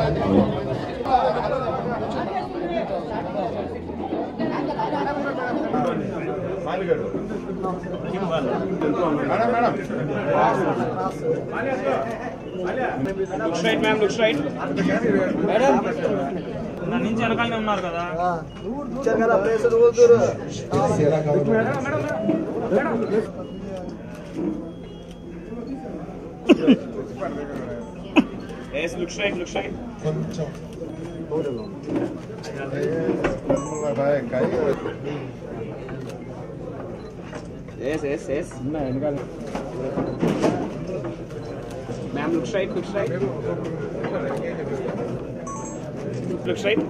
Looks right, ma'am. Looks right. Madam. నా నుంచి వెనకాలనే ఉన్నారు కదా. చరగల place వదురు. Yes, looks right. Looks right. కొంచెం Yes, yes, yes. Ma'am, looks right. Looks right. Looks right.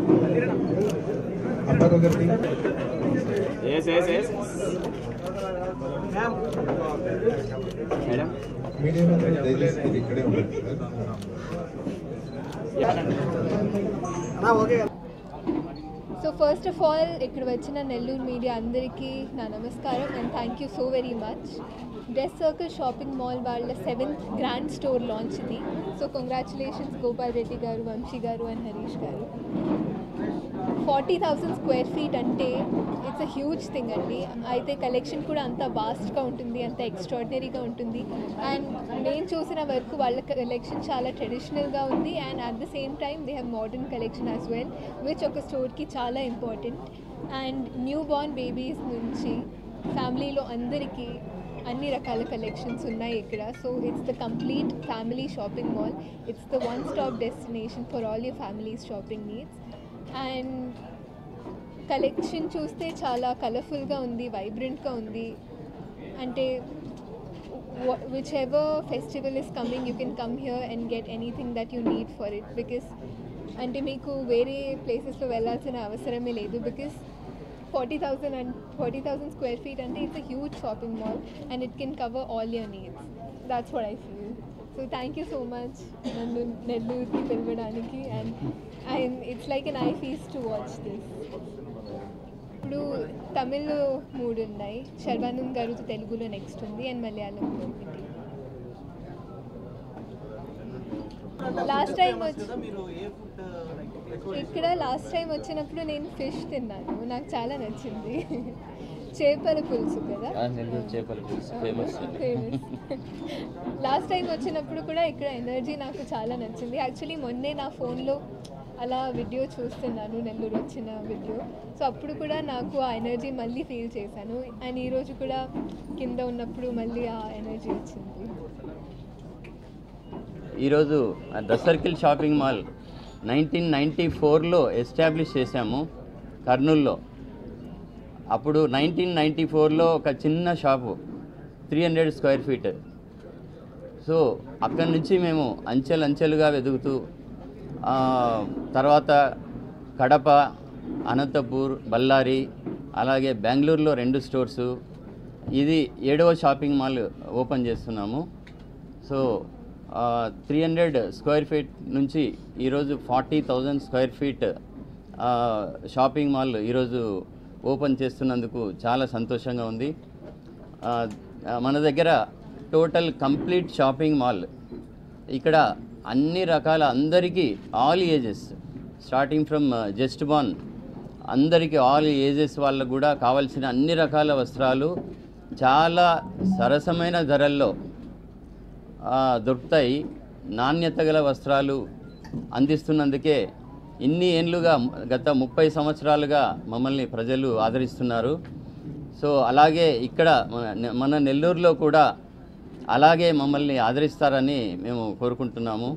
Yes, yes, yes. Ma'am. Madam. Medium ఇక్కడే ఉంటుంది so first of all ఇక్కడ వచ్చిన Nellore media అందరికీ నా నమస్కారం and thank you so very much. Dress circle shopping mall వాళ్ళ 7th grand store launch ఇది. So congratulations Gopal Reddy గారు, వంశీ గారు అండ్ హరీష్ గారు. 40,000 స్క్వేర్ ఫీట్ అంటే ఇట్స్ అ హ్యూజ్ థింగ్ అండి. అయితే కలెక్షన్ కూడా అంత వాస్ట్గా ఉంటుంది, అంత ఎక్స్ట్రాడినరీగా ఉంటుంది. అండ్ నేను చూసిన వరకు వాళ్ళ కలెక్షన్ చాలా ట్రెడిషనల్గా ఉంది and at the same time they have modern collection as well, which ఒక స్టోర్కి చాలా important. And newborn babies నుంచి ఫ్యామిలీలో అందరికీ అన్ని రకాల కలెక్షన్స్ ఉన్నాయి ఇక్కడ. So it's the complete family shopping mall. It's the one stop destination for all your families shopping needs. And collection చూస్తే చాలా కలర్ఫుల్గా ఉంది, వైబ్రెంట్గా ఉంది. అంటే whichever festival is coming you can come here and get anything that you need for it. Because అంటే మీకు వేరే ప్లేసెస్లో వెళ్ళాల్సిన అవసరమే లేదు. బికాస్ 40,000 స్క్వేర్ ఫీట్ అంటే it's a huge shopping mall and it can cover all your needs. That's what I feel. So thank you so much నన్ను నెల్లూరుకి పిలవడానికి. And it's like N I feast to watch this. ఇప్పుడు తమిళ్ 3 ఉన్నాయి, శర్వానంద్ గారు తెలుగులో next ఉంది and మలయాళంలో ఒకటి. లాస్ట్ టైం ఇక్కడ వచ్చినప్పుడు నేను ఫిష్ తిన్నాను, నాకు చాలా నచ్చింది. చేపల పులుసు కదా, ఫేమస్. లాస్ట్ టైం వచ్చినప్పుడు కూడా ఇక్కడ ఎనర్జీ నాకు చాలా నచ్చింది. యాక్చువల్లీ మొన్నే నా ఫోన్లో అలా వీడియో చూస్తున్నాను, నెల్లూరు వచ్చిన వీడియో. సో అప్పుడు కూడా నాకు ఆ ఎనర్జీ మళ్ళీ ఫీల్ చేశాను. అండ్ ఈరోజు కూడా కింద ఉన్నప్పుడు మళ్ళీ ఆ ఎనర్జీ వచ్చింది. ఈరోజు డ్రెస్ సర్కిల్ షాపింగ్ మాల్ 1994లో ఎస్టాబ్లిష్ చేశాము కర్నూల్లో. అప్పుడు 1994లో ఒక చిన్న షాపు 300 స్క్వేర్ ఫీట్. సో అక్కడి నుంచి మేము అంచెలుగా వెతుకుతూ తర్వాత కడప, అనంతపూర్, బళ్ళారి, అలాగే బెంగళూరులో 2 స్టోర్సు, ఇది 7వ షాపింగ్ మాల్ ఓపెన్ చేస్తున్నాము. సో 300 స్క్వేర్ ఫీట్ నుంచి ఈరోజు 40,000 స్క్వేర్ ఫీట్ షాపింగ్ మాల్ ఈరోజు ఓపెన్ చేస్తున్నందుకు చాలా సంతోషంగా ఉంది. మన దగ్గర టోటల్ కంప్లీట్ షాపింగ్ మాల్, ఇక్కడ అన్ని రకాల అందరికీ all ages starting from just born అందరికీ ఆల్ ఏజెస్ వాళ్ళకు కూడా కావాల్సిన అన్ని రకాల వస్త్రాలు చాలా సరసమైన ధరల్లో దొరుకుతాయి. నాణ్యత గల వస్త్రాలు అందిస్తున్నందుకే ఇన్ని ఏళ్ళుగా గత 30 సంవత్సరాలుగా మమ్మల్ని ప్రజలు ఆదరిస్తున్నారు. సో అలాగే ఇక్కడ మన నెల్లూరులో కూడా అలాగే మమ్మల్ని ఆదరిస్తారని మేము కోరుకుంటున్నాము.